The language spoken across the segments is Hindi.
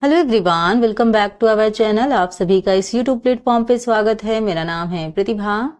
Hello everyone, welcome back to our channel. आप सभी का इस यूट्यूब प्लेटफॉर्म पे स्वागत है। मेरा नाम है प्रतिभा।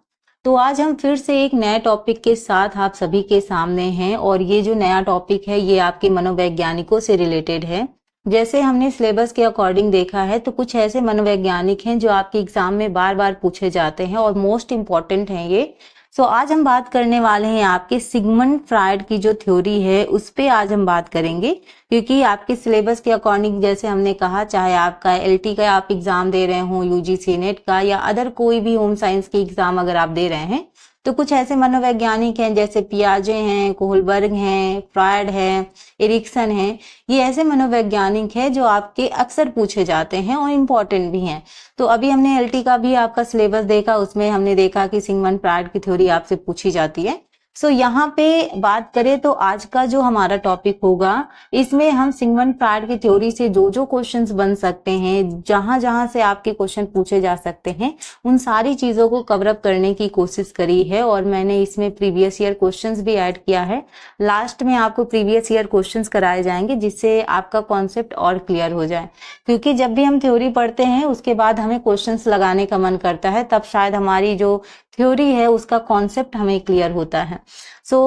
तो आज हम फिर से एक नए टॉपिक के साथ आप सभी के सामने हैं और ये जो नया टॉपिक है ये आपके मनोवैज्ञानिकों से रिलेटेड है। जैसे हमने सिलेबस के अकॉर्डिंग देखा है तो कुछ ऐसे मनोवैज्ञानिक हैं जो आपके एग्जाम में बार बार पूछे जाते हैं और मोस्ट इम्पॉर्टेंट हैं ये। आज हम बात करने वाले हैं आपके सिगमंड फ्रायड की जो थ्योरी है उस पे आज हम बात करेंगे, क्योंकि आपके सिलेबस के अकॉर्डिंग जैसे हमने कहा, चाहे आपका एलटी का आप एग्जाम दे रहे हो, यूजीसी नेट का या अदर कोई भी होम साइंस की एग्जाम अगर आप दे रहे हैं तो कुछ ऐसे मनोवैज्ञानिक हैं जैसे पियाजे हैं, कोहलबर्ग हैं, फ्रायड है, एरिक्सन है। ये ऐसे मनोवैज्ञानिक हैं जो आपके अक्सर पूछे जाते हैं और इम्पोर्टेंट भी हैं। तो अभी हमने एलटी का भी आपका सिलेबस देखा, उसमें हमने देखा कि सिगमंड फ्रायड की थ्योरी आपसे पूछी जाती है। यहाँ पे बात करें तो आज का जो हमारा टॉपिक होगा इसमें हम सिगमंड फ्रायड की थ्योरी से जो जो क्वेश्चंस बन सकते हैं, जहां जहां से आपके क्वेश्चन पूछे जा सकते हैं, उन सारी चीजों को कवर अप करने की कोशिश करी है। और मैंने इसमें प्रीवियस ईयर क्वेश्चंस भी ऐड किया है। लास्ट में आपको प्रीवियस ईयर क्वेश्चंस कराए जाएंगे जिससे आपका कॉन्सेप्ट और क्लियर हो जाए, क्योंकि जब भी हम थ्योरी पढ़ते हैं उसके बाद हमें क्वेश्चंस लगाने का मन करता है, तब शायद हमारी जो थ्योरी है उसका कॉन्सेप्ट हमें क्लियर होता है।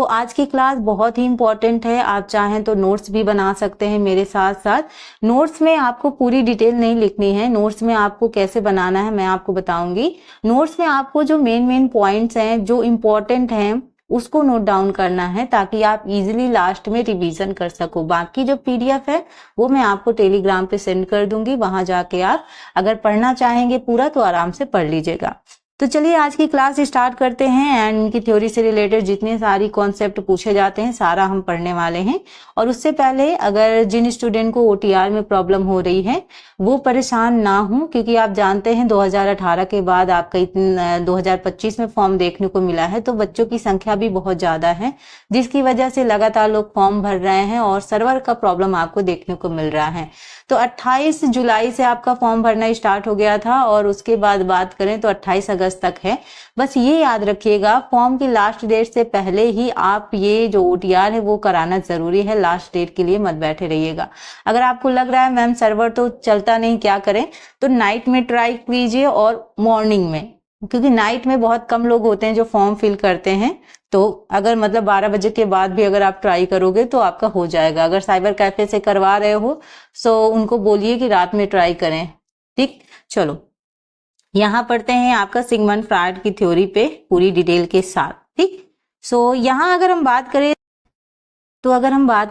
आज की क्लास बहुत ही इंपॉर्टेंट है। आप चाहें तो नोट्स भी बना सकते हैं मेरे साथ साथ। नोट्स में आपको पूरी डिटेल नहीं लिखनी है, नोट्स में आपको कैसे बनाना है मैं आपको बताऊंगी। नोट्स में आपको जो मेन पॉइंट्स हैं, जो इम्पोर्टेंट हैं, उसको नोट डाउन करना है ताकि आप इजीली लास्ट में रिवीजन कर सको। बाकी जो पीडीएफ है वो मैं आपको टेलीग्राम पे सेंड कर दूंगी, वहां जाके आप अगर पढ़ना चाहेंगे पूरा तो आराम से पढ़ लीजिएगा। तो चलिए आज की क्लास स्टार्ट करते हैं एंड इनकी थ्योरी से रिलेटेड जितने सारी कॉन्सेप्ट पूछे जाते हैं सारा हम पढ़ने वाले हैं। और उससे पहले अगर जिन स्टूडेंट को ओटीआर में प्रॉब्लम हो रही है वो परेशान ना हो, क्योंकि आप जानते हैं 2018 के बाद आपका 2025 में फॉर्म देखने को मिला है, तो बच्चों की संख्या भी बहुत ज्यादा है जिसकी वजह से लगातार लोग फॉर्म भर रहे हैं और सर्वर का प्रॉब्लम आपको देखने को मिल रहा है। तो 28 जुलाई से आपका फॉर्म भरना स्टार्ट हो गया था और उसके बाद बात करें तो 28 अगस्त तक है। बस ये याद रखिएगा, फॉर्म की लास्ट डेट से पहले ही आप ये जो ओटीआर है वो कराना जरूरी है। लास्ट डेट के लिए मत बैठे रहिएगा। अगर आपको लग रहा है मैम सर्वर तो चलता नहीं, क्या करें, तो नाइट में ट्राई कीजिए और मॉर्निंग में, क्योंकि नाइट में बहुत कम लोग होते हैं जो फॉर्म फिल करते हैं। तो अगर मतलब 12 बजे के बाद भी अगर आप ट्राई करोगे तो आपका हो जाएगा। अगर साइबर कैफे से करवा रहे हो तो उनको बोलिए कि रात में ट्राई करें। ठीक, चलो यहाँ पढ़ते हैं आपका सिगमंड फ्रायड की थ्योरी पे पूरी डिटेल के साथ। ठीक, यहाँ अगर हम बात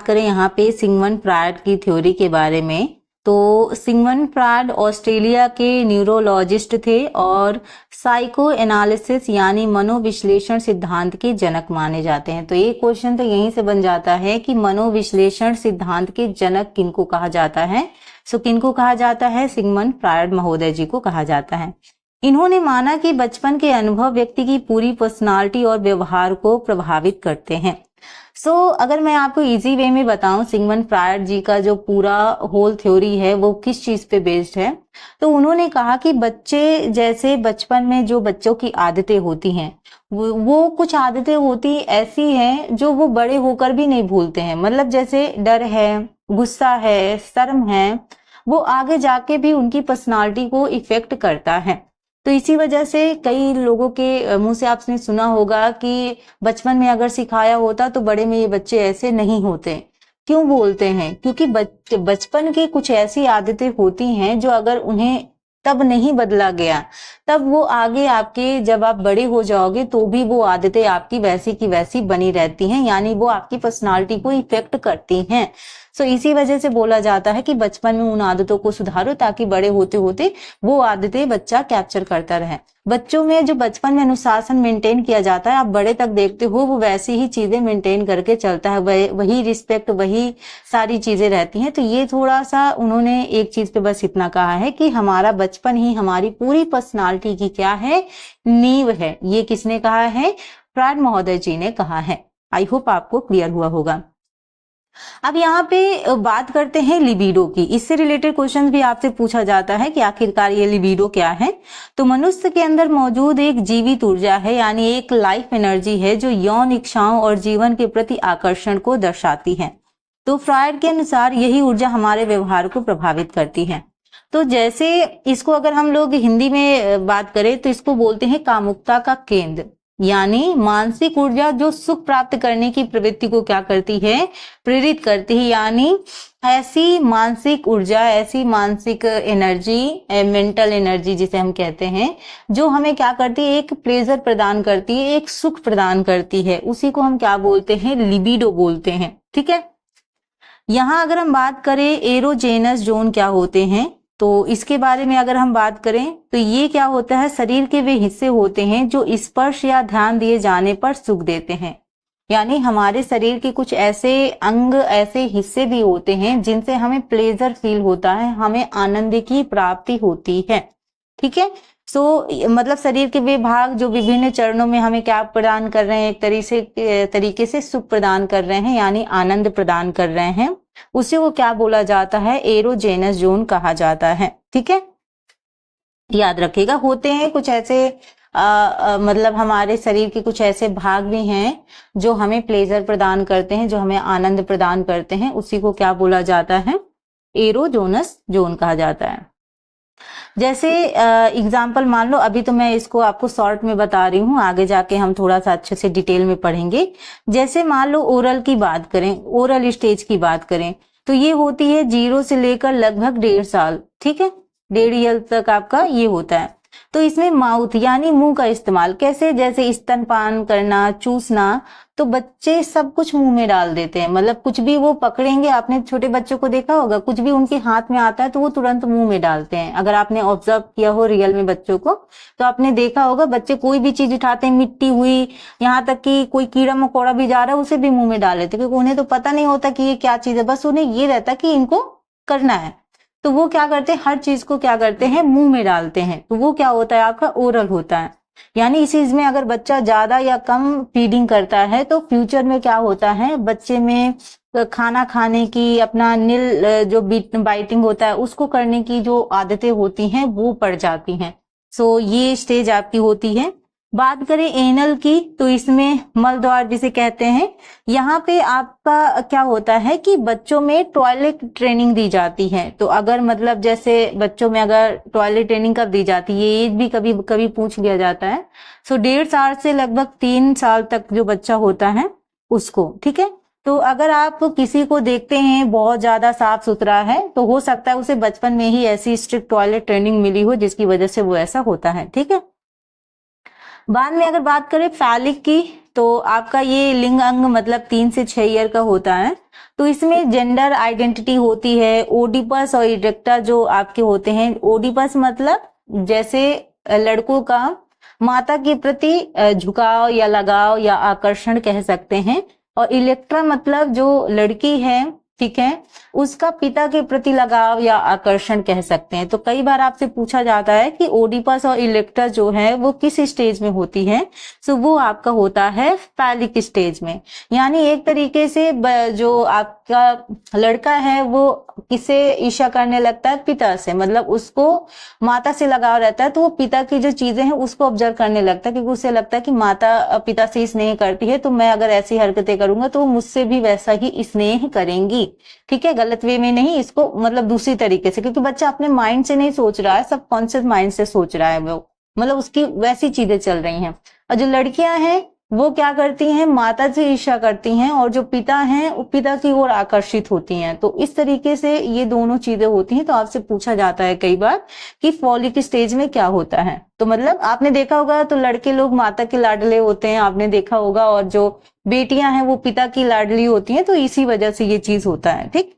करें यहाँ पे सिगमंड फ्रायड की थ्योरी के बारे में, तो सिगमंड फ्रायड ऑस्ट्रेलिया के न्यूरोलॉजिस्ट थे और साइको एनालिसिस यानी मनोविश्लेषण सिद्धांत के जनक माने जाते हैं। तो एक क्वेश्चन तो यहीं से बन जाता है कि मनोविश्लेषण सिद्धांत के जनक किनको कहा जाता है। किनको कहा जाता है? सिगमंड फ्रायड महोदय जी को कहा जाता है। इन्होंने माना कि बचपन के अनुभव व्यक्ति की पूरी पर्सनालिटी और व्यवहार को प्रभावित करते हैं। अगर मैं आपको इजी वे में बताऊं, सिगमंड फ्रायड जी का जो पूरा होल थ्योरी है वो किस चीज पे बेस्ड है, तो उन्होंने कहा कि बच्चे जैसे बचपन में जो बच्चों की आदतें होती हैं वो कुछ आदतें होती ऐसी हैं जो वो बड़े होकर भी नहीं भूलते हैं। मतलब जैसे डर है, गुस्सा है, शर्म है, वो आगे जाके भी उनकी पर्सनालिटी को इफेक्ट करता है। तो इसी वजह से कई लोगों के मुंह से आपने सुना होगा कि बचपन में अगर सिखाया होता तो बड़े में ये बच्चे ऐसे नहीं होते। क्यों बोलते हैं? क्योंकि बचपन की कुछ ऐसी आदतें होती हैं जो अगर उन्हें तब नहीं बदला गया, तब वो आगे आपके जब आप बड़े हो जाओगे तो भी वो आदतें आपकी वैसी की वैसी बनी रहती हैं, यानी वो आपकी पर्सनालिटी को इफेक्ट करती हैं। इसी वजह से बोला जाता है कि बचपन में उन आदतों को सुधारो ताकि बड़े होते होते वो आदतें बच्चा कैप्चर करता रहे। बच्चों में जो बचपन में अनुशासन मेंटेन किया जाता है, आप बड़े तक देखते हो वो वैसी ही चीजें मेंटेन करके चलता है, वही रिस्पेक्ट, वही सारी चीजें रहती हैं। तो ये थोड़ा सा उन्होंने एक चीज पे बस इतना कहा है कि हमारा बचपन ही हमारी पूरी पर्सनालिटी की क्या है, नींव है। ये किसने कहा है? फ्रायड महोदय जी ने कहा है। आई होप आपको क्लियर हुआ होगा। अब यहाँ पे बात करते हैं लिबिडो की। इससे रिलेटेड क्वेश्चन भी आपसे पूछा जाता है कि आखिरकार ये लिबिडो क्या है। तो मनुष्य के अंदर मौजूद एक जीवित ऊर्जा है, यानी एक लाइफ एनर्जी है जो यौन इच्छाओं और जीवन के प्रति आकर्षण को दर्शाती है। तो फ्रॉयड के अनुसार यही ऊर्जा हमारे व्यवहार को प्रभावित करती है। तो जैसे इसको अगर हम लोग हिंदी में बात करें तो इसको बोलते हैं कामुकता का केंद्र, यानी मानसिक ऊर्जा जो सुख प्राप्त करने की प्रवृत्ति को क्या करती है, प्रेरित करती है। यानी ऐसी मानसिक ऊर्जा, ऐसी मानसिक एनर्जी, मेंटल एनर्जी जिसे हम कहते हैं, जो हमें क्या करती है, एक प्लेजर प्रदान करती है, एक सुख प्रदान करती है, उसी को हम क्या बोलते हैं, लिबिडो बोलते हैं। ठीक है। यहाँ अगर हम बात करें एरोजेनस जोन क्या होते हैं, तो इसके बारे में अगर हम बात करें तो ये क्या होता है, शरीर के वे हिस्से होते हैं जो स्पर्श या ध्यान दिए जाने पर सुख देते हैं। यानी हमारे शरीर के कुछ ऐसे अंग, ऐसे हिस्से भी होते हैं जिनसे हमें प्लेजर फील होता है, हमें आनंद की प्राप्ति होती है। ठीक है। मतलब शरीर के वे भाग जो विभिन्न चरणों में हमें क्या प्रदान कर रहे हैं, एक तरीके से सुख प्रदान कर रहे हैं, यानी आनंद प्रदान कर रहे हैं, उसी को क्या बोला जाता है, एरोजेनस जोन कहा जाता है। ठीक है। याद रखिएगा, होते हैं कुछ ऐसे मतलब हमारे शरीर के कुछ ऐसे भाग भी हैं जो हमें प्लेजर प्रदान करते हैं, जो हमें आनंद प्रदान करते हैं, उसी को क्या बोला जाता है, एरोजेनस जोन कहा जाता है। जैसे एग्जाम्पल मान लो, अभी तो मैं इसको आपको शॉर्ट में बता रही हूँ, आगे जाके हम थोड़ा सा अच्छे से डिटेल में पढ़ेंगे। जैसे मान लो ओरल की बात करें, ओरल स्टेज की बात करें, तो ये होती है 0 से लेकर लगभग 1.5 साल। ठीक है, 1.5 ईयर तक आपका ये होता है। तो इसमें माउथ यानी मुंह का इस्तेमाल कैसे, जैसे स्तनपान करना, चूसना, तो बच्चे सब कुछ मुंह में डाल देते हैं। मतलब कुछ भी वो पकड़ेंगे, आपने छोटे बच्चों को देखा होगा, कुछ भी उनके हाथ में आता है तो वो तुरंत मुंह में डालते हैं। अगर आपने ऑब्जर्व किया हो रियल में बच्चों को, तो आपने देखा होगा बच्चे कोई भी चीज उठाते हैं, मिट्टी हुई, यहाँ तक कि कोई कीड़ा मकोड़ा भी जा रहा है उसे भी मुंह में डाल लेते, क्योंकि उन्हें तो पता नहीं होता कि ये क्या चीज है, बस उन्हें ये रहता कि इनको करना है। तो वो क्या करते हैं, हर चीज को क्या करते हैं, मुंह में डालते हैं। तो वो क्या होता है, आपका ओरल होता है। यानी इस चीज में अगर बच्चा ज्यादा या कम फीडिंग करता है तो फ्यूचर में क्या होता है, बच्चे में खाना खाने की, अपना नील जो बाइटिंग होता है उसको करने की जो आदतें होती हैं वो पड़ जाती हैं। सो ये स्टेज आपकी होती है। बात करें एनल की, तो इसमें मल द्वार जिसे कहते हैं, यहाँ पे आपका क्या होता है कि बच्चों में टॉयलेट ट्रेनिंग दी जाती है। तो अगर मतलब जैसे बच्चों में अगर टॉयलेट ट्रेनिंग कब दी जाती है, ये एज भी कभी कभी पूछ लिया जाता है। सो 1.5 साल से लगभग 3 साल तक जो बच्चा होता है उसको। ठीक है। तो अगर आप किसी को देखते हैं बहुत ज्यादा साफ सुथरा है, तो हो सकता है उसे बचपन में ही ऐसी स्ट्रिक्ट टॉयलेट ट्रेनिंग मिली हो जिसकी वजह से वो ऐसा होता है। ठीक है। बाद में अगर बात करें फैलिक की, तो आपका ये लिंग अंग मतलब 3 से 6 ईयर का होता है। तो इसमें जेंडर आइडेंटिटी होती है। ओडिपस और इरेक्टा जो आपके होते हैं, ओडिपस मतलब जैसे लड़कों का माता के प्रति झुकाव या लगाव या आकर्षण कह सकते हैं, और इलेक्ट्रा मतलब जो लड़की है, ठीक है, उसका पिता के प्रति लगाव या आकर्षण कह सकते हैं। तो कई बार आपसे पूछा जाता है कि ओडिपस और इलेक्ट्रा जो है वो किस स्टेज में होती है, सो वो आपका होता है फैलिक स्टेज में। यानी एक तरीके से जो आपका लड़का है वो किसे ईर्ष्या करने लगता है, पिता से, मतलब उसको माता से लगाव रहता है, तो वो पिता की जो चीजें हैं उसको ऑब्जर्व करने लगता है, क्योंकि उसे लगता है कि माता पिता से स्नेह करती है, तो मैं अगर ऐसी हरकतें करूंगा तो वो मुझसे भी वैसा ही स्नेह करेंगी। ठीक है, गलत वे में नहीं, इसको मतलब दूसरी तरीके से, क्योंकि बच्चा अपने माइंड से नहीं सोच रहा है, सब कॉन्शियस माइंड से सोच रहा है, वो मतलब उसकी वैसी चीजें चल रही हैं। और जो लड़कियां हैं वो क्या करती हैं, माता से ईर्ष्या करती हैं, और जो पिता हैं वो पिता की ओर आकर्षित होती हैं। तो इस तरीके से ये दोनों चीजें होती हैं। तो आपसे पूछा जाता है कई बार कि फॉलिक स्टेज में क्या होता है, तो मतलब आपने देखा होगा तो लड़के लोग माता के लाडले होते हैं, आपने देखा होगा, और जो बेटियां हैं वो पिता की लाडली होती हैं, तो इसी वजह से ये चीज होता है। ठीक।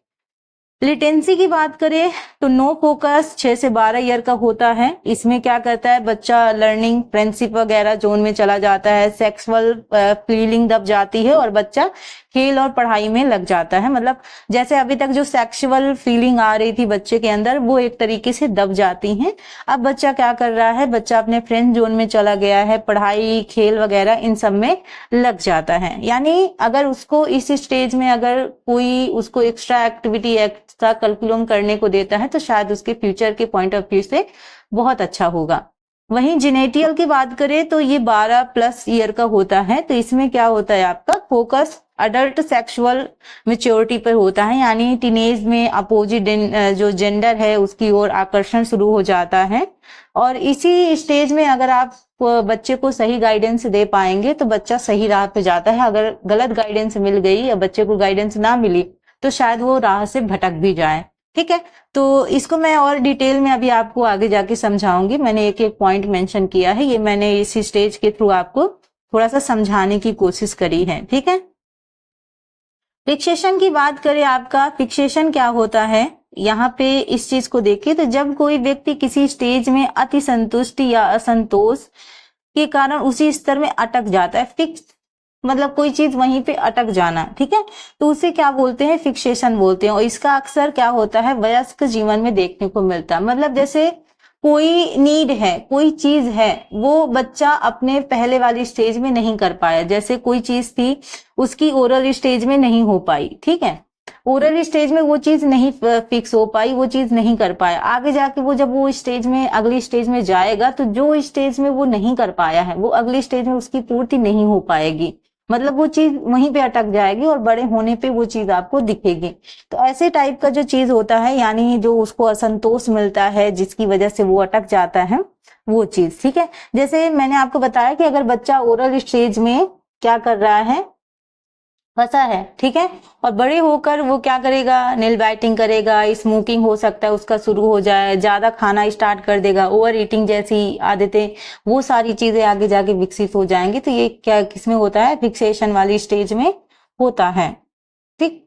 लिटेंसी की बात करें तो नो फोकस 6 से 12 ईयर का होता है। इसमें क्या करता है, बच्चा लर्निंग, फ्रेंडशिप वगैरह जोन में चला जाता है, सेक्सुअल फीलिंग दब जाती है, और बच्चा खेल और पढ़ाई में लग जाता है। मतलब जैसे अभी तक जो सेक्सुअल फीलिंग आ रही थी बच्चे के अंदर, वो एक तरीके से दब जाती हैं। अब बच्चा क्या कर रहा है, बच्चा अपने फ्रेंड जोन में चला गया है, पढ़ाई, खेल वगैरह इन सब में लग जाता है। यानी अगर उसको इस स्टेज में अगर कोई उसको एक्स्ट्रा एक्टिविटी, एक्स्ट्रा करिकुलम करने को देता है, तो शायद उसके फ्यूचर के पॉइंट ऑफ व्यू से बहुत अच्छा होगा। वहीं जेनेटियल की बात करें तो ये 12 प्लस ईयर का होता है। तो इसमें क्या होता है आपका फोकस अडल्ट सेक्सुअल मेच्योरिटी पर होता है, यानी टीनेज में अपोजिट जो जेंडर है उसकी ओर आकर्षण शुरू हो जाता है। और इसी स्टेज में अगर आप बच्चे को सही गाइडेंस दे पाएंगे तो बच्चा सही राह पे जाता है। अगर गलत गाइडेंस मिल गई या बच्चे को गाइडेंस ना मिली तो शायद वो राह से भटक भी जाए। ठीक है, तो इसको मैं और डिटेल में अभी आपको आगे जाके समझाऊंगी। मैंने एक एक पॉइंट मेंशन किया है, ये मैंने इसी स्टेज के थ्रू आपको थोड़ा सा समझाने की कोशिश करी है। ठीक है, फिक्सेशन की बात करें, आपका फिक्सेशन क्या होता है, यहाँ पे इस चीज को देखिए तो जब कोई व्यक्ति किसी स्टेज में अति संतुष्टि या असंतोष के कारण उसी स्तर में अटक जाता है, फिक्स मतलब कोई चीज वहीं पे अटक जाना, ठीक है, तो उसे क्या बोलते हैं, फिक्सेशन बोलते हैं। और इसका अक्सर क्या होता है, वयस्क जीवन में देखने को मिलता है। मतलब जैसे कोई नीड है, कोई चीज है, वो बच्चा अपने पहले वाली स्टेज में नहीं कर पाया। जैसे कोई चीज थी उसकी ओरल स्टेज में नहीं हो पाई, ठीक है, ओरल स्टेज में वो चीज नहीं फिक्स हो पाई, वो चीज नहीं कर पाया। आगे जाके वो जब वो स्टेज में अगली स्टेज में जाएगा तो जो स्टेज में वो नहीं कर पाया है वो अगली स्टेज में उसकी पूर्ति नहीं हो पाएगी। मतलब वो चीज वहीं पे अटक जाएगी और बड़े होने पे वो चीज आपको दिखेगी। तो ऐसे टाइप का जो चीज होता है, यानी जो उसको असंतोष मिलता है जिसकी वजह से वो अटक जाता है, वो चीज। ठीक है, जैसे मैंने आपको बताया कि अगर बच्चा ओरल स्टेज में क्या कर रहा है, फंसा है, ठीक है, और बड़े होकर वो क्या करेगा, नेल बाइटिंग करेगा, स्मोकिंग हो सकता है उसका शुरू हो जाए, ज्यादा खाना स्टार्ट कर देगा, ओवर ईटिंग जैसी आदतें, वो सारी चीजें आगे जाके विकसित हो जाएंगी। तो ये क्या किसमें होता है, फिक्सेशन वाली स्टेज में होता है। ठीक,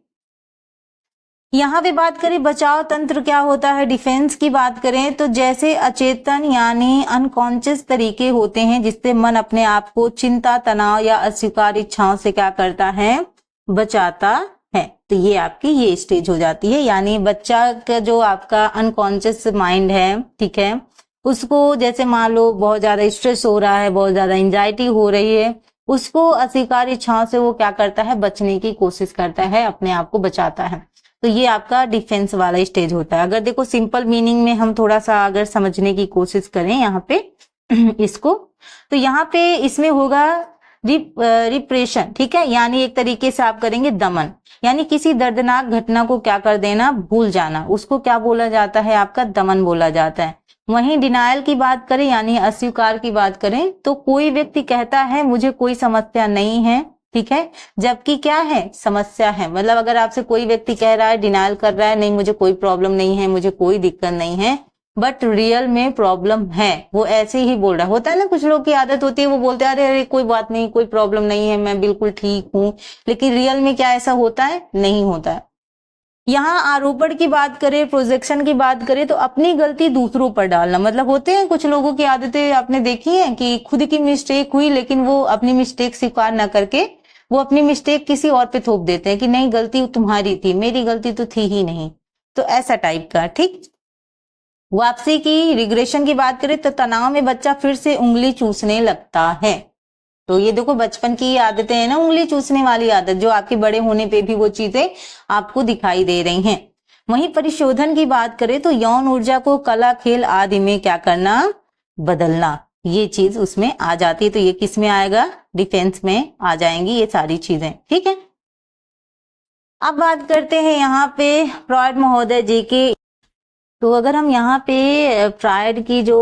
यहाँ पे बात करें बचाव तंत्र क्या होता है, डिफेंस की बात करें तो जैसे अचेतन यानी अनकॉन्शियस तरीके होते हैं जिससे मन अपने आप को चिंता, तनाव या अस्वीकार इच्छाओं से क्या करता है, बचाता है। तो ये आपकी ये स्टेज हो जाती है, यानी बच्चा का जो आपका अनकॉन्शियस माइंड है, ठीक है, उसको जैसे मान लो बहुत ज्यादा स्ट्रेस हो रहा है, बहुत ज्यादा एंजाइटी हो रही है, उसको अस्वीकार इच्छाओं से वो क्या करता है, बचने की कोशिश करता है, अपने आप को बचाता है। तो ये आपका डिफेंस वाला स्टेज होता है। अगर देखो सिंपल मीनिंग में हम थोड़ा सा अगर समझने की कोशिश करें यहाँ पे इसको, तो यहाँ पे इसमें होगा रिप्रेशन, ठीक है, यानी एक तरीके से आप करेंगे दमन, यानी किसी दर्दनाक घटना को क्या कर देना, भूल जाना, उसको क्या बोला जाता है, आपका दमन बोला जाता है। वहीं डिनायल की बात करें यानी अस्वीकार की बात करें तो कोई व्यक्ति कहता है मुझे कोई समस्या नहीं है, ठीक है, जबकि क्या है, समस्या है। मतलब अगर आपसे कोई व्यक्ति कह रहा है, डिनायल कर रहा है, नहीं मुझे कोई प्रॉब्लम नहीं है, मुझे कोई दिक्कत नहीं है, बट रियल में प्रॉब्लम है, वो ऐसे ही बोल रहा होता है ना। कुछ लोग की आदत होती है वो बोलते हैं अरे अरे कोई बात नहीं, कोई प्रॉब्लम नहीं है, मैं बिल्कुल ठीक हूं, लेकिन रियल में क्या ऐसा होता है, नहीं होता है। यहाँ आरोपण की बात करें, प्रोजेक्शन की बात करें तो अपनी गलती दूसरों पर डालना। मतलब होते हैं कुछ लोगों की आदतें आपने देखी है कि खुद की मिस्टेक हुई लेकिन वो अपनी मिस्टेक स्वीकार ना करके वो अपनी मिस्टेक किसी और पे थोप देते हैं कि नहीं गलती तुम्हारी थी, मेरी गलती तो थी ही नहीं। तो ऐसा टाइप का। ठीक, वापसी की रिग्रेशन की बात करें तो तनाव में बच्चा फिर से उंगली चूसने लगता है। तो ये देखो बचपन की आदतें हैं ना, उंगली चूसने वाली आदत, जो आपके बड़े होने पे भी वो चीजें आपको दिखाई दे रही हैं। वहीं परिशोधन की बात करें तो यौन ऊर्जा को कला, खेल आदि में क्या करना, बदलना, ये चीज उसमें आ जाती है। तो ये किस में आएगा, डिफेंस में आ जाएंगी ये सारी चीजें। ठीक है, अब बात करते हैं यहाँ पे फ्रॉइड महोदय जी की। तो अगर हम यहाँ पे फ्रॉइड की जो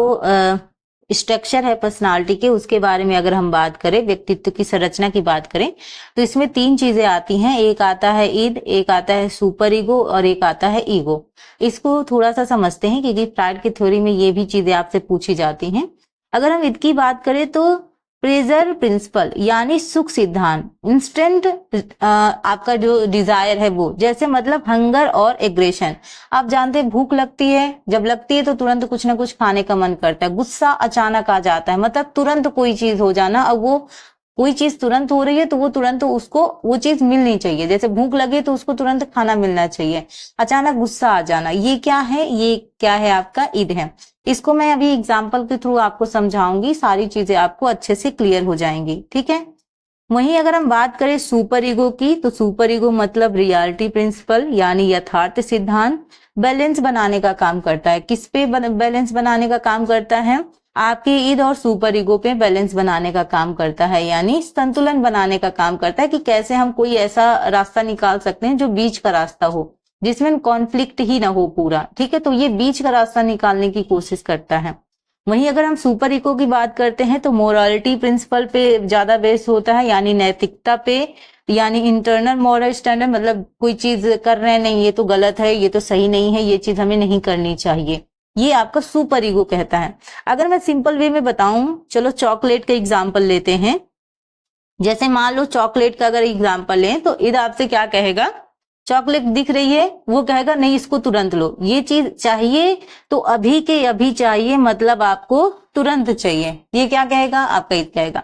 स्ट्रक्चर है पर्सनालिटी के, उसके बारे में अगर हम बात करें, व्यक्तित्व की संरचना की बात करें तो इसमें तीन चीजें आती हैं, एक आता है ईद, एक आता है सुपर ईगो और एक आता है ईगो। इसको थोड़ा सा समझते हैं क्योंकि फ्रॉइड की थ्योरी में ये भी चीजें आपसे पूछी जाती हैं। अगर हम ईद की बात करें तो प्रेजर प्रिंसिपल यानी सुख सिद्धांत, इंस्टेंट आपका जो डिजायर है वो, जैसे मतलब हंगर और एग्रेशन। आप जानते हैं भूख लगती है, जब लगती है तो तुरंत कुछ ना कुछ खाने का मन करता है, गुस्सा अचानक आ जाता है, मतलब तुरंत कोई चीज हो जाना। अब वो कोई चीज तुरंत हो रही है तो वो तुरंत उसको वो चीज मिलनी चाहिए, जैसे भूख लगे तो उसको तुरंत खाना मिलना चाहिए, अचानक गुस्सा आ जाना, ये क्या है, ये क्या है, आपका ईद है। इसको मैं अभी एग्जाम्पल के थ्रू आपको समझाऊंगी, सारी चीजें आपको अच्छे से क्लियर हो जाएंगी। ठीक है, वहीं अगर हम बात करें सुपर ईगो की तो सुपर ईगो मतलब रियलिटी प्रिंसिपल यानी यथार्थ सिद्धांत, बैलेंस बनाने का काम करता है। किस पे बैलेंस बनाने का काम करता है, आपके ईद और सुपर ईगो पे बैलेंस बनाने का काम करता है, यानी संतुलन बनाने का काम करता है कि कैसे हम कोई ऐसा रास्ता निकाल सकते हैं जो बीच का रास्ता हो, जिसमें कॉन्फ्लिक्ट ही ना हो पूरा। ठीक है, तो ये बीच का रास्ता निकालने की कोशिश करता है। वहीं अगर हम सुपर इको की बात करते हैं तो मोरालिटी प्रिंसिपल पे ज्यादा बेस होता है, यानी नैतिकता पे, यानी इंटरनल मॉरल स्टैंडर्ड, मतलब कोई चीज कर रहे हैं नहीं ये तो गलत है, ये तो सही नहीं है, ये चीज हमें नहीं करनी चाहिए, ये आपका सुपर ईगो कहता है। अगर मैं सिंपल वे में बताऊं, चलो चॉकलेट का एग्जाम्पल लेते हैं। जैसे मान लो चॉकलेट का अगर एग्जाम्पल लें तो ईद आपसे क्या कहेगा, चॉकलेट दिख रही है, वो कहेगा नहीं इसको तुरंत लो, ये चीज चाहिए तो अभी के अभी चाहिए, मतलब आपको तुरंत चाहिए, ये क्या कहेगा, आपका ईद कहेगा।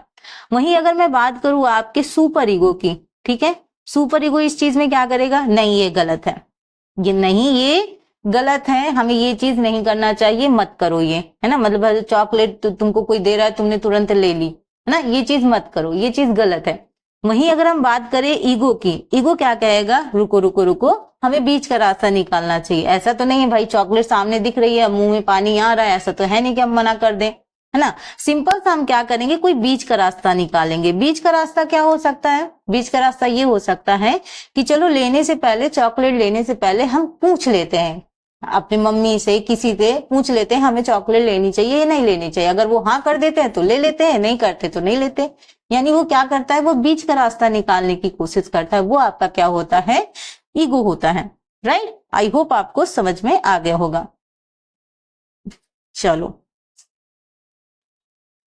वहीं अगर मैं बात करूं आपके सुपर ईगो की, ठीक है, सुपर ईगो इस चीज में क्या करेगा, नहीं ये गलत है, ये नहीं ये गलत है, हमें ये चीज नहीं करना चाहिए, मत करो ये, है ना, मतलब चॉकलेट तुमको कोई दे रहा है तुमने तुरंत ले ली, है ना, ये चीज मत करो, ये चीज गलत है। वहीं अगर हम बात करें ईगो की, ईगो क्या कहेगा, रुको रुको रुको, हमें बीच का रास्ता निकालना चाहिए, ऐसा तो नहीं है भाई चॉकलेट सामने दिख रही है मुंह में पानी आ रहा है, ऐसा तो है नहीं कि हम मना कर दें, है ना। सिंपल सा हम क्या करेंगे, कोई बीच का रास्ता निकालेंगे। बीच का रास्ता क्या हो सकता है, बीच का रास्ता ये हो सकता है कि चलो लेने से पहले, चॉकलेट लेने से पहले हम पूछ लेते हैं अपनी मम्मी से, किसी से पूछ लेते हैं हमें चॉकलेट लेनी चाहिए या नहीं लेनी चाहिए, अगर वो हाँ कर देते हैं तो ले लेते हैं, नहीं करते तो नहीं लेते। यानी वो क्या करता है, वो बीच का रास्ता निकालने की कोशिश करता है, वो आपका क्या होता है, ईगो होता है। राइट, आई होप आपको समझ में आ गया होगा। चलो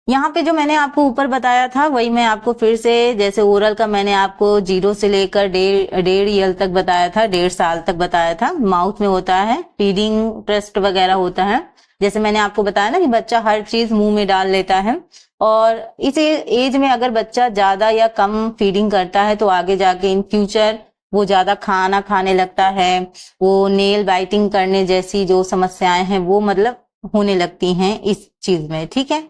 यहाँ पे जो मैंने आपको ऊपर बताया था वही मैं आपको फिर से, जैसे ओरल का मैंने आपको 0 से लेकर डेढ़ ईयर तक बताया था, 1.5 साल तक बताया था। माउथ में होता है फीडिंग ट्रस्ट वगैरह होता है, जैसे मैंने आपको बताया ना कि बच्चा हर चीज मुंह में डाल लेता है, और इस एज में अगर बच्चा ज्यादा या कम फीडिंग करता है तो आगे जाके इन फ्यूचर वो ज्यादा खाना खाने लगता है, वो नेल बाइटिंग करने जैसी जो समस्याएं हैं वो मतलब होने लगती हैं इस चीज में। ठीक है,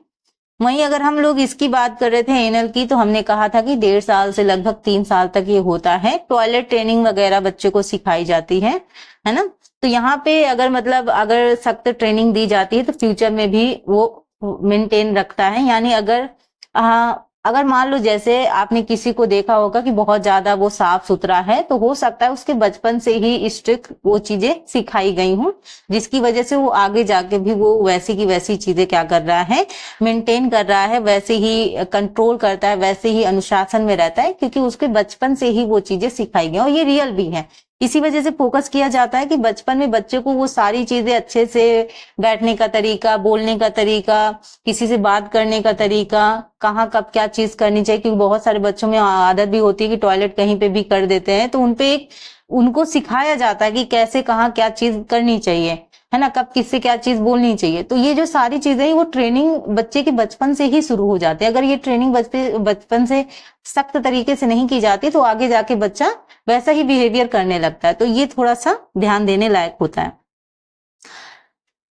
वहीं अगर हम लोग इसकी बात कर रहे थे एनल की, तो हमने कहा था कि 1.5 साल से लगभग 3 साल तक ये होता है। टॉयलेट ट्रेनिंग वगैरह बच्चे को सिखाई जाती है ना। तो यहाँ पे अगर मतलब अगर सख्त ट्रेनिंग दी जाती है तो फ्यूचर में भी वो मेंटेन रखता है। यानी अगर मान लो जैसे आपने किसी को देखा होगा कि बहुत ज्यादा वो साफ सुथरा है, तो हो सकता है उसके बचपन से ही स्ट्रिक्ट वो चीजें सिखाई गई हूँ, जिसकी वजह से वो आगे जाके भी वो वैसी की वैसी चीजें क्या कर रहा है, मेंटेन कर रहा है, वैसे ही कंट्रोल करता है, वैसे ही अनुशासन में रहता है, क्योंकि उसके बचपन से ही वो चीजें सिखाई गई और ये रियल भी है। इसी वजह से फोकस किया जाता है कि बचपन में बच्चे को वो सारी चीजें अच्छे से, बैठने का तरीका, बोलने का तरीका, किसी से बात करने का तरीका, कहाँ कब क्या चीज करनी चाहिए, क्योंकि बहुत सारे बच्चों में आदत भी होती है कि टॉयलेट कहीं पे भी कर देते हैं, तो उनपे एक उनको सिखाया जाता है कि कैसे कहाँ क्या चीज करनी चाहिए, है ना, कब किससे क्या चीज बोलनी चाहिए। तो ये जो सारी चीजें हैं वो ट्रेनिंग बच्चे के बचपन से ही शुरू हो जाती है। अगर ये ट्रेनिंग बचपन से सख्त तरीके से नहीं की जाती तो आगे जाके बच्चा वैसा ही बिहेवियर करने लगता है। तो ये थोड़ा सा ध्यान देने लायक होता है।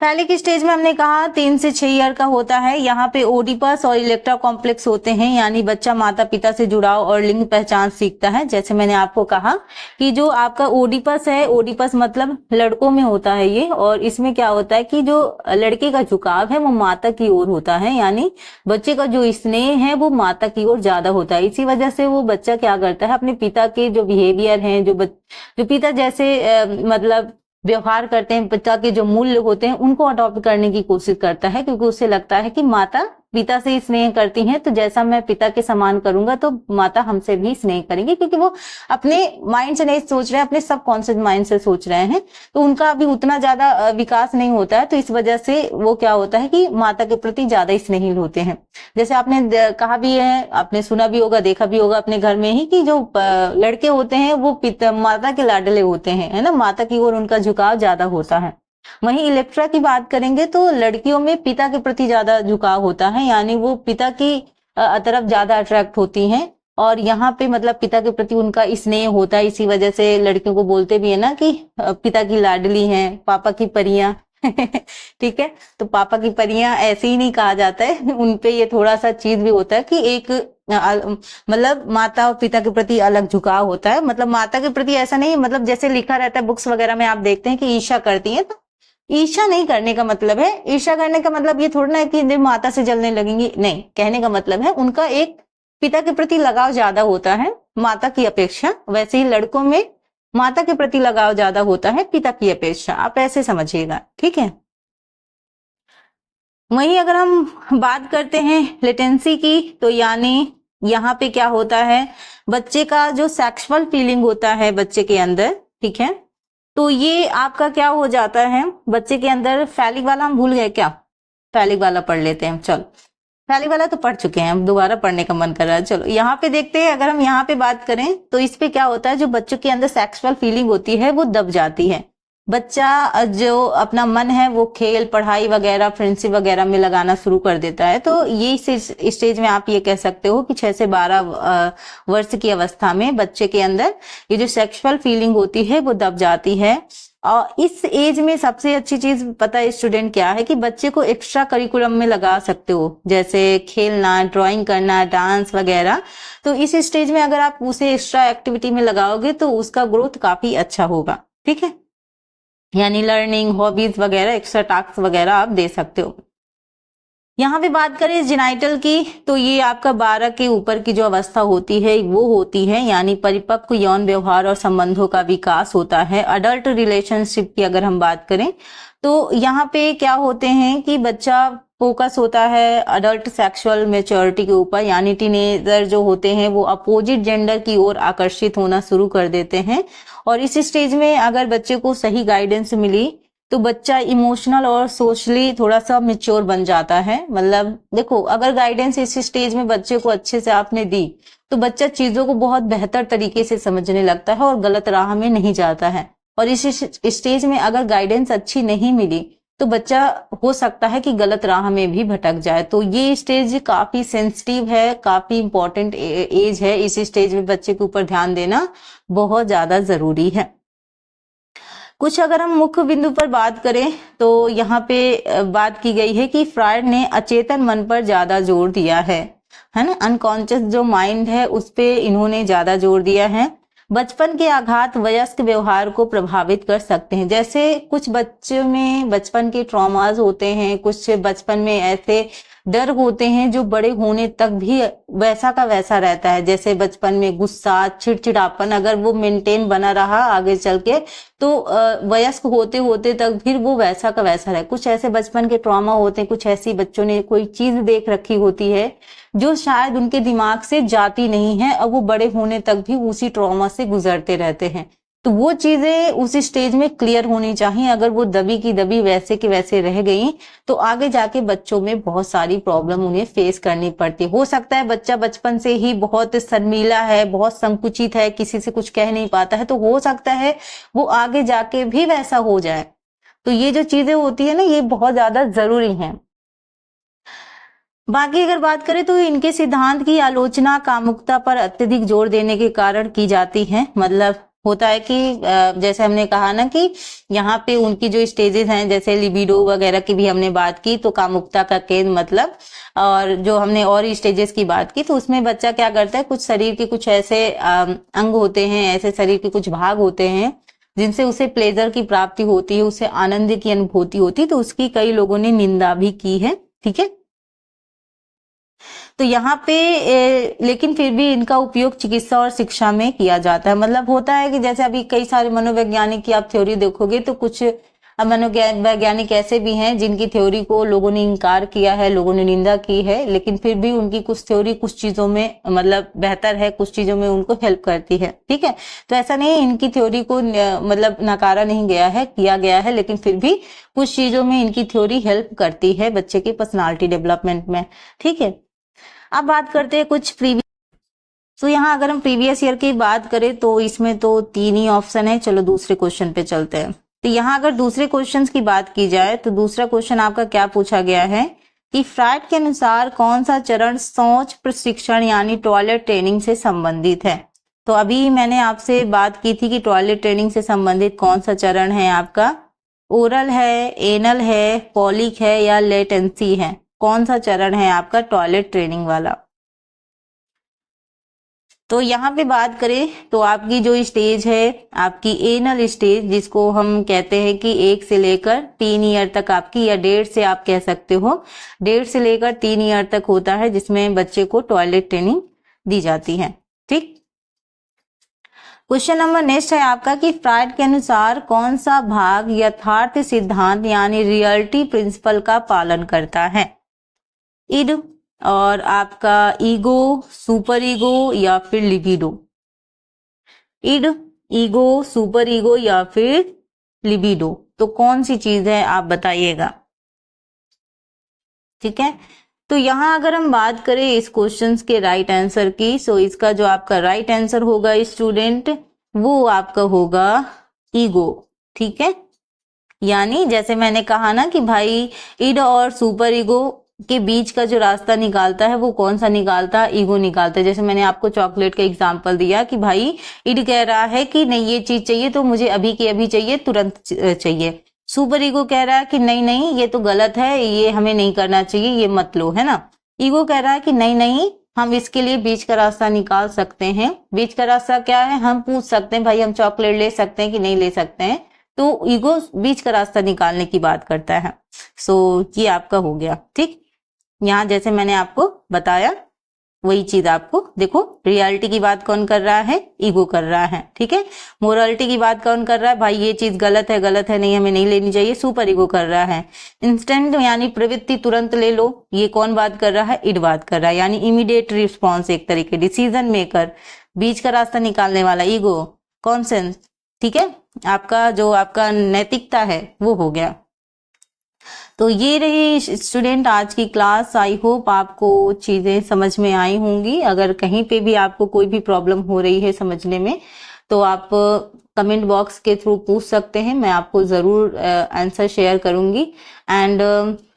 पहले की स्टेज में हमने कहा 3 से 6 ईयर का होता है। यहाँ पे ओडिपस और इलेक्ट्रा कॉम्प्लेक्स होते हैं, यानी बच्चा माता पिता से जुड़ाव और लिंग पहचान सीखता है। जैसे मैंने आपको कहा कि जो आपका ओडिपस है, ओडिपस मतलब लड़कों में होता है ये, और इसमें क्या होता है कि जो लड़के का झुकाव है वो माता की ओर होता है, यानी बच्चे का जो स्नेह है वो माता की ओर ज्यादा होता है। इसी वजह से वो बच्चा क्या करता है, अपने पिता के जो बिहेवियर हैं, जो पिता जैसे मतलब व्यवहार करते हैं, पिता के जो मूल्य होते हैं उनको अडॉप्ट करने की कोशिश करता है, क्योंकि उसे लगता है कि माता पिता से स्नेह करती हैं, तो जैसा मैं पिता के समान करूंगा तो माता हमसे भी स्नेह करेंगे, क्योंकि वो अपने माइंड से नहीं सोच रहे हैं, अपने सबकॉन्शियस माइंड से सोच रहे हैं, तो उनका अभी उतना ज्यादा विकास नहीं होता है। तो इस वजह से वो क्या होता है कि माता के प्रति ज्यादा स्नेही होते हैं। जैसे आपने कहा भी है, आपने सुना भी होगा, देखा भी होगा अपने घर में ही, कि जो लड़के होते हैं वो माता के लाडले होते हैं, है ना, माता की ओर उनका झुकाव ज्यादा होता है। वहीं इलेक्ट्रा की बात करेंगे तो लड़कियों में पिता के प्रति ज्यादा झुकाव होता है, यानी वो पिता की तरफ ज्यादा अट्रैक्ट होती हैं, और यहाँ पे मतलब पिता के प्रति उनका स्नेह होता है। इसी वजह से लड़कियों को बोलते भी है ना कि पिता की लाडली हैं, पापा की परियां ठीक है, तो पापा की परियां ऐसे ही नहीं कहा जाता है, उनपे ये थोड़ा सा चीज भी होता है कि एक मतलब माता और पिता के प्रति अलग झुकाव होता है। मतलब माता के प्रति ऐसा नहीं, मतलब जैसे लिखा रहता है बुक्स वगैरह में आप देखते हैं कि ईर्ष्या करती है, तो ईर्ष्या नहीं करने का मतलब है, ईर्ष्या करने का मतलब ये थोड़ा ना है कि माता से जलने लगेंगी, नहीं, कहने का मतलब है उनका एक पिता के प्रति लगाव ज्यादा होता है माता की अपेक्षा। वैसे ही लड़कों में माता के प्रति लगाव ज्यादा होता है पिता की अपेक्षा, आप ऐसे समझिएगा, ठीक है। वहीं अगर हम बात करते हैं लेटेंसी की, तो यानी यहाँ पे क्या होता है, बच्चे का जो सेक्सुअल फीलिंग होता है बच्चे के अंदर, ठीक है, तो ये आपका क्या हो जाता है बच्चे के अंदर। फैलिक वाला हम भूल गए क्या, फैलिक वाला पढ़ लेते हैं, चलो फैलिक वाला तो पढ़ चुके हैं, हम दोबारा पढ़ने का मन कर रहा है। चलो यहाँ पे देखते हैं, अगर हम यहाँ पे बात करें तो इस पे क्या होता है, जो बच्चों के अंदर सेक्सुअल फीलिंग होती है वो दब जाती है। बच्चा जो अपना मन है वो खेल, पढ़ाई वगैरह, फ्रेंडशिप वगैरह में लगाना शुरू कर देता है। तो ये स्टेज में आप ये कह सकते हो कि 6 से 12 वर्ष की अवस्था में बच्चे के अंदर ये जो सेक्सुअल फीलिंग होती है वो दब जाती है। और इस एज में सबसे अच्छी चीज पता है स्टूडेंट क्या है, कि बच्चे को एक्स्ट्रा करिकुलम में लगा सकते हो, जैसे खेलना, ड्राइंग करना, डांस वगैरह। तो इस स्टेज में अगर आप उसे एक्स्ट्रा एक्टिविटी में लगाओगे तो उसका ग्रोथ काफी अच्छा होगा, ठीक है। यानी लर्निंग, हॉबीज वगैरह, एक्स्ट्रा टास्क वगैरह आप दे सकते हो। यहाँ पे बात करें जेनाइटल की, तो ये आपका 12 के ऊपर की जो अवस्था होती है वो होती है, यानी परिपक्व यौन व्यवहार और संबंधों का विकास होता है। अडल्ट रिलेशनशिप की अगर हम बात करें तो यहाँ पे क्या होते हैं कि बच्चा फोकस होता है अडल्ट सेक्सुअल मेच्योरिटी के ऊपर, यानी टीनेजर जो होते हैं वो अपोजिट जेंडर की ओर आकर्षित होना शुरू कर देते हैं। और इस स्टेज में अगर बच्चे को सही गाइडेंस मिली तो बच्चा इमोशनल और सोशली थोड़ा सा मेच्योर बन जाता है। मतलब देखो, अगर गाइडेंस इस स्टेज में बच्चे को अच्छे से आपने दी तो बच्चा चीजों को बहुत बेहतर तरीके से समझने लगता है और गलत राह में नहीं जाता है। और इस स्टेज में अगर गाइडेंस अच्छी नहीं मिली तो बच्चा हो सकता है कि गलत राह में भी भटक जाए। तो ये स्टेज काफी सेंसिटिव है, काफी इंपॉर्टेंट एज है। इस स्टेज में बच्चे के ऊपर ध्यान देना बहुत ज्यादा जरूरी है। कुछ अगर हम मुख्य बिंदु पर बात करें तो यहाँ पे बात की गई है कि फ्रायड ने अचेतन मन पर ज्यादा जोर दिया है ना, अनकॉन्शियस जो माइंड है उस पे इन्होंने ज्यादा जोर दिया है। बचपन के आघात वयस्क व्यवहार को प्रभावित कर सकते हैं। जैसे कुछ बच्चों में बचपन के ट्रॉमाज होते हैं, कुछ बचपन में ऐसे डर होते हैं जो बड़े होने तक भी वैसा का वैसा रहता है। जैसे बचपन में गुस्सा, चिड़चिड़ापन अगर वो मेंटेन बना रहा आगे चल के तो वयस्क होते होते तक फिर वो वैसा का वैसा रहे। कुछ ऐसे बचपन के ट्रॉमा होते हैं, कुछ ऐसी बच्चों ने कोई चीज देख रखी होती है जो शायद उनके दिमाग से जाती नहीं है और वो बड़े होने तक भी उसी ट्रॉमा से गुजरते रहते हैं। तो वो चीजें उस स्टेज में क्लियर होनी चाहिए। अगर वो दबी की दबी वैसे के वैसे रह गई तो आगे जाके बच्चों में बहुत सारी प्रॉब्लम उन्हें फेस करनी पड़ती। हो सकता है बच्चा बचपन से ही बहुत शर्मीला है, बहुत संकुचित है, किसी से कुछ कह नहीं पाता है, तो हो सकता है वो आगे जाके भी वैसा हो जाए। तो ये जो चीजें होती है ना, ये बहुत ज्यादा जरूरी है। बाकी अगर बात करें तो इनके सिद्धांत की आलोचना कामुकता पर अत्यधिक जोर देने के कारण की जाती है। मतलब होता है कि जैसे हमने कहा ना कि यहाँ पे उनकी जो स्टेजेस हैं, जैसे लिबिडो वगैरह की भी हमने बात की, तो कामुकता का केंद्र मतलब, और जो हमने और स्टेजेस की बात की तो उसमें बच्चा क्या करता है, कुछ शरीर के कुछ ऐसे अंग होते हैं, ऐसे शरीर के कुछ भाग होते हैं जिनसे उसे प्लेजर की प्राप्ति होती है, उसे आनंद की अनुभूति होती है। तो उसकी कई लोगों ने निंदा भी की है, ठीक है। तो यहाँ पे लेकिन फिर भी इनका उपयोग चिकित्सा और शिक्षा में किया जाता है। मतलब होता है कि जैसे अभी कई सारे मनोवैज्ञानिक की आप थ्योरी देखोगे तो कुछ मनोवैज्ञानिक ऐसे भी हैं जिनकी थ्योरी को लोगों ने इनकार किया है, लोगों ने निंदा की है, लेकिन फिर भी उनकी कुछ थ्योरी कुछ चीजों में मतलब बेहतर है, कुछ चीजों में उनको हेल्प करती है, ठीक है। तो ऐसा नहीं है इनकी थ्योरी को मतलब नकारा नहीं गया है, किया गया है, लेकिन फिर भी कुछ चीजों में इनकी थ्योरी हेल्प करती है बच्चे की पर्सनालिटी डेवलपमेंट में, ठीक है। अब बात करते हैं कुछ प्रीवियस। तो यहाँ अगर हम प्रीवियस ईयर की बात करें तो इसमें तो 3 ही ऑप्शन है। चलो दूसरे क्वेश्चन पे चलते हैं। तो यहाँ अगर दूसरे क्वेश्चन की बात की जाए तो दूसरा क्वेश्चन आपका क्या पूछा गया है कि फ्रायड के अनुसार कौन सा चरण शौच प्रशिक्षण यानी टॉयलेट ट्रेनिंग से संबंधित है। तो अभी मैंने आपसे बात की थी कि टॉयलेट ट्रेनिंग से संबंधित कौन सा चरण है आपका, ओरल है, एनल है, कॉलिक है या लेटेंसी है। कौन सा चरण है आपका टॉयलेट ट्रेनिंग वाला। तो यहाँ पे बात करें तो आपकी जो स्टेज है, आपकी एनल स्टेज, जिसको हम कहते हैं कि 1 से लेकर 3 ईयर तक आपकी, या 1.5 से आप कह सकते हो, 1.5 से लेकर 3 ईयर तक होता है, जिसमें बच्चे को टॉयलेट ट्रेनिंग दी जाती है। ठीक। क्वेश्चन नंबर नेक्स्ट है आपका कि फ्राइड के अनुसार कौन सा भाग यथार्थ सिद्धांत यानी रियलिटी प्रिंसिपल का पालन करता है? इड, और आपका ईगो, सुपर ईगो, या फिर libido? Id, ego, super ego, या फिर लिबिडो? तो कौन सी चीज है आप बताइएगा। ठीक है, तो यहां अगर हम बात करें इस क्वेश्चंस के राइट आंसर की, सो इसका जो आपका राइट आंसर होगा स्टूडेंट, वो आपका होगा ईगो। ठीक है, यानी जैसे मैंने कहा ना कि भाई इड और सुपर ईगो के बीच का जो रास्ता निकालता है वो कौन सा निकालता है? ईगो निकालता है। जैसे मैंने आपको चॉकलेट का एग्जांपल दिया कि भाई इड कह रहा है कि नहीं ये चीज चाहिए तो मुझे अभी के अभी चाहिए, तुरंत चाहिए। सुपर ईगो कह रहा है कि नहीं नहीं ये तो गलत है, ये हमें नहीं करना चाहिए, ये मत लो, है ना। ईगो कह रहा है कि नहीं नहीं हम इसके लिए बीच का रास्ता निकाल सकते हैं। बीच का रास्ता क्या है? हम पूछ सकते हैं भाई हम चॉकलेट ले सकते हैं कि नहीं ले सकते हैं। तो ईगो बीच का रास्ता निकालने की बात करता है। सो ये आपका हो गया। ठीक, यहाँ जैसे मैंने आपको बताया वही चीज आपको देखो, रियलिटी की बात कौन कर रहा है? ईगो कर रहा है। ठीक है, मोरालिटी की बात कौन कर रहा है? भाई ये चीज गलत है नहीं हमें नहीं लेनी चाहिए, सुपर ईगो कर रहा है। इंस्टेंट यानी प्रवृत्ति, तुरंत ले लो, ये कौन बात कर रहा है? इड बात कर रहा है, यानी इमीडिएट रिस्पॉन्स, एक तरीके डिसीजन मेकर, बीच का रास्ता निकालने वाला ईगो, कॉन्सेंस। ठीक है, आपका जो आपका नैतिकता है वो हो गया। तो ये रही स्टूडेंट आज की क्लास। आई होप आपको चीजें समझ में आई होंगी। अगर कहीं पे भी आपको कोई भी प्रॉब्लम हो रही है समझने में तो आप कमेंट बॉक्स के थ्रू पूछ सकते हैं, मैं आपको जरूर आंसर शेयर करूंगी। एंड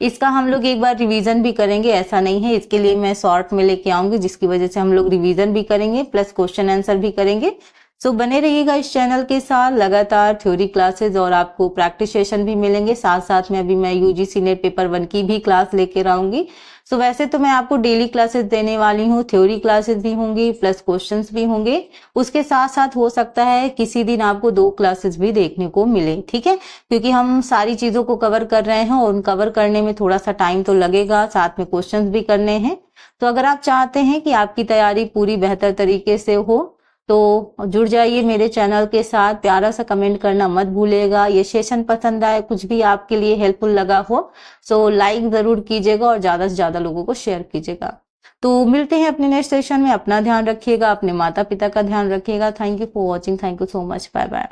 इसका हम लोग एक बार रिवीजन भी करेंगे, ऐसा नहीं है, इसके लिए मैं शॉर्ट में लेके आऊंगी जिसकी वजह से हम लोग रिवीजन भी करेंगे प्लस क्वेश्चन आंसर भी करेंगे। सो बने रहिएगा इस चैनल के साथ, लगातार थ्योरी क्लासेस और आपको प्रैक्टिस सेशन भी मिलेंगे। साथ साथ में अभी मैं यूजीसी नेट पेपर 1 की भी क्लास लेकर आऊंगी। सो वैसे तो मैं आपको डेली क्लासेस देने वाली हूँ, थ्योरी क्लासेस भी होंगी प्लस क्वेश्चंस भी होंगे। उसके साथ साथ हो सकता है किसी दिन आपको 2 क्लासेस भी देखने को मिले। ठीक है, क्योंकि हम सारी चीजों को कवर कर रहे हैं और उन कवर करने में थोड़ा सा टाइम तो लगेगा, साथ में क्वेश्चंस भी करने हैं। तो अगर आप चाहते हैं कि आपकी तैयारी पूरी बेहतर तरीके से हो तो जुड़ जाइए मेरे चैनल के साथ। प्यारा सा कमेंट करना मत भूलिएगा। ये सेशन पसंद आए, कुछ भी आपके लिए हेल्पफुल लगा हो सो लाइक जरूर कीजिएगा और ज्यादा से ज्यादा लोगों को शेयर कीजिएगा। तो मिलते हैं अपने नेक्स्ट सेशन में। अपना ध्यान रखिएगा, अपने माता पिता का ध्यान रखिएगा। Thank you for watching, thank you so much, bye bye.